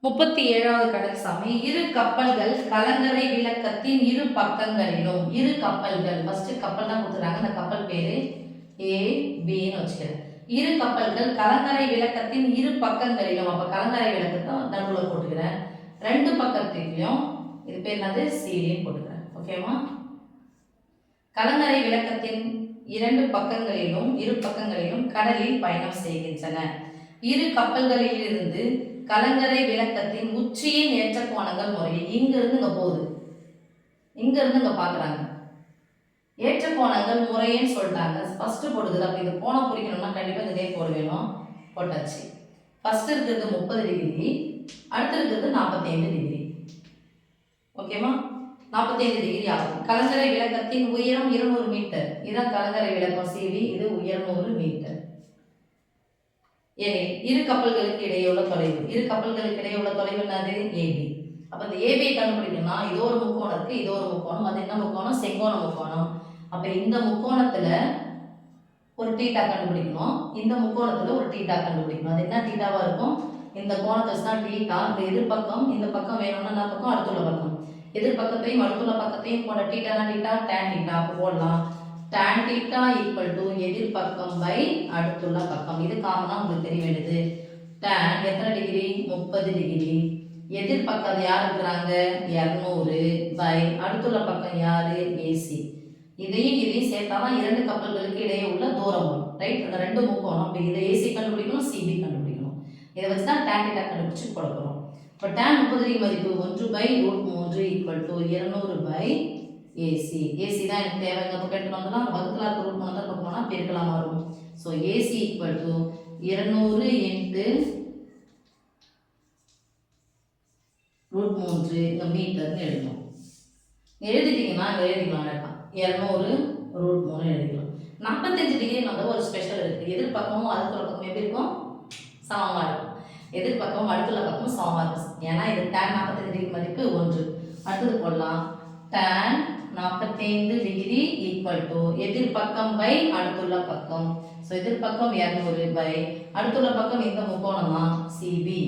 37வது கணக்கு சாமி. இரு கப்பல்கள் கலங்கரை விளக்கத்தின் இரு பக்கங்களிலும். இரு கப்பல்கள் ஃபர்ஸ்ட் கப்பல் தான் கொடுத்துறாங்க. அந்த கப்பல் பேரு ஏ பின்னு வச்சுக்கிறேன். இரு கப்பல்கள் கலங்கரை விளக்கத்தின் இரு பக்கங்களிலும். அப்ப கலங்கரை விளக்கத்தை நடுவில் போட்டுக்கிறேன். ரெண்டு பக்கத்திலையும் இது பேர் என்னது சிடின்னு போட்டுக்கிறேன். ஓகேவா? கலங்கரை விளக்கத்தின் இரண்டு பக்கங்களிலும் இரு பக்கங்களிலும் கடலில் பயணம் செய்கின்றன. இரு கப்பல்களில் இருந்து கலங்கரை விளக்கத்தின் உச்சியின் ஏற்ற கோணங்கள் முறையே இங்க இருந்து இங்க போகுது, இங்க இருந்து இங்க பாக்குறாங்க. ஏற்ற கோணங்கள் முறையேன்னு சொல்லிட்டாங்க. ஃபர்ஸ்ட் போடுது. அப்ப இது கோணம் குறிக்கணும்னா கண்டிப்பா இந்த நேர் போட வேணும். போட்டாச்சு. ஃபர்ஸ்ட் இருக்கிறது 30 டிகிரி, அடுத்து இருக்கிறது 45 டிகிரி. ஓகேவா? 45 டிகிரி ஆகும். கலங்கரை விளக்கத்தின் உயரம் 200 மீட்டர். இதான் கலங்கரை விளக்கம் சிடி. இது 200 மீட்டர். எனில் இரு கப்பல்களுக்கு இடையே உள்ள தொலைவு. இரு கப்பல்களுக்கு இடையே உள்ள தொலைவு என்னது? ஏபி. அப்ப இந்த ஏபியை கண்டுபிடிக்கணும்னா இது ஒரு முக்கோணம் இருக்கு, இது ஒரு முக்கோணம். அது என்ன முக்கோணம்? செங்கோண முக்கோணம். அப்ப இந்த முக்கோணத்துல ஒரு தீட்டா கண்டுபிடிக்கணும், இந்த முக்கோணத்துல ஒரு தீட்டா கண்டுபிடிக்கணும். அது என்ன தீட்டாவா இருக்கும்? இந்த கோணத்தை தான் தீட்டா. இந்த எதிர்பக்கம் இந்த பக்கம் வேணும்னா என்ன பக்கம்? அடுத்துள்ள பக்கம். எதிர்பக்கத்தையும் அடுத்துள்ள பக்கத்தையும் போட தீட்டானா தீட்டா டேன் தீட்டா. அப்போ போடலாம் tan theta equal to எதிர்பக்கம் பை அடுத்துள்ள பக்கம். இது காமனா உங்களுக்கு தெரிய வேண்டியது. tan எத்தனை டிகிரி? 30 டிகிரி. எதிர்பக்கம் யார் இருக்கிறாங்க? 200 பை அடுத்துள்ள பக்கம் யாரு? ஏசி. இதையும் சேர்த்தாதான் இரண்டு கப்பல்களுக்கு இடையே உள்ள தூரம் வரும். ரைட்? அந்த ரெண்டு முக்கோணம். அப்ப இதை ஏசி கண்டுபிடிக்கணும், சிபி கண்டுபிடிக்கணும். இதை வச்சு தான் tan theta கண்டுபிடிச்சு கொடுக்கணும். இப்போ tan 30 டிகிரி மதிப்பு 1/√3 equal to 200 by AC. AC தான் எனக்கு தேவை. இந்த பக்கம் எடுத்து வந்தோம்னா வகுத்துல இருக்க ரூட் பண்ணா பக்கம் போனா பெருக்கலாம் வரும். So a c equal to 200 into √3 இந்த மீட்டர்னு எழுதணும். எழுதிட்டீங்கன்னா இங்கே எழுதிக்கலாம். 200 √3 எழுதிக்கலாம். 45 டிகிரி வந்து ஒரு ஸ்பெஷல் இருக்கு. எதிர்பக்கமும் அடுத்துள்ள பக்கம் எப்படி இருக்கும்? சமமா இருக்கும். எதிர்பக்கமும் அடுத்துள்ள பக்கமும் சமமா இருக்கும். ஏன்னா இது tan 45 டிகிரி மதிப்பு 1. அடுத்தது போடலாம் tan 45 டிகிரி ஈக்குவல் டு எதிர்பக்கம் பை அடுத்துள்ள பக்கம். ஸோ எதிர்பக்கம் 200 பை அடுத்துள்ள பக்கம் இந்த முக்கோணம் தான் சிபி.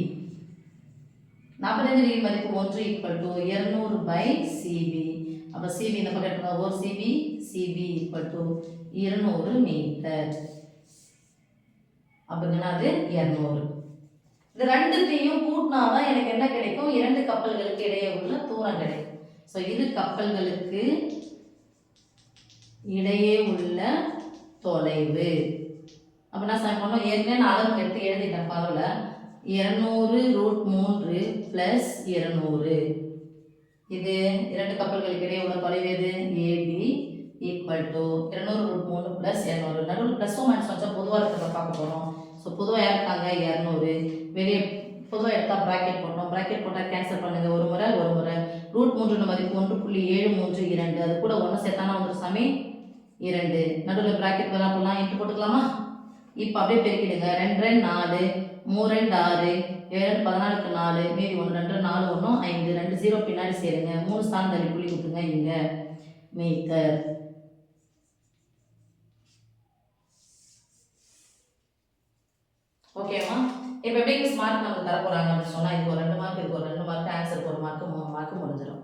45 டிகிரி மதிப்பு 1 ஈக்குவல் டு 200 பை சிபி. அப்போ சிபி இந்த பக்கம் எடுக்கணும். ஒரு CB CB equal to 200 metre. அப்படின்னா அது 200. இது ரெண்டுத்தையும் கூட்டினாதான் எனக்கு என்ன கிடைக்கும்? இரண்டு கப்பல்களுக்கு இடையே உள்ள தூரம் கிடைக்கும். ஸோ இரு கப்பல்களுக்கு இடையே உள்ள தொலைவு. அப்போ நான் பண்ணோம் ஏற்கனவே நான் அளவு எடுத்து எழுதிட்டேன். பரவாயில்ல. 200√3 + 200. இது இரண்டு கப்பல்களுக்கு இடையே உள்ள தொலைவு எது? AB equal to 200√3 + 200. நடுவில் ப்ளஸும் மைனஸ் வச்சா பொதுவாக இருக்கிறத பார்க்க போகிறோம். ஸோ பொதுவாக இருக்காங்க 200. வெளியே பொதுவாக எடுத்தால் ப்ராக்கெட் போடணும். ப்ராக்கெட் போட்டால் கேன்சல் பண்ணுங்க. ஒரு முறை √3 மதிப்பு 1.732. அது கூட ஒன்று சேர்த்தானா வந்துடும் சாமி 2. நடுவில் ப்ராக்கெட் வேணா போடலாம். இன்ட்டு போட்டுக்கலாமா? இப்போ அப்படியே பெருக்கிடுங்க. 2 2 4 3 2 6 7 14 4 மீதி 1 2 4 1 5 2 0 பின்னாடி சேருங்க. 3 ஸ்தானம் தள்ளி புள்ளி கொடுத்துங்க. இங்க மீட்டர். ஓகேவா? இப்போ எப்படி மார்க் நமக்கு தர போறாங்க அப்படின்னு சொன்னா இதுக்கு ஒரு 2 மார்க், இதுக்கு ஒரு 2 மார்க், ஆன்சருக்கு 1 மார்க், 3 மார்க் முடிஞ்சிடும்.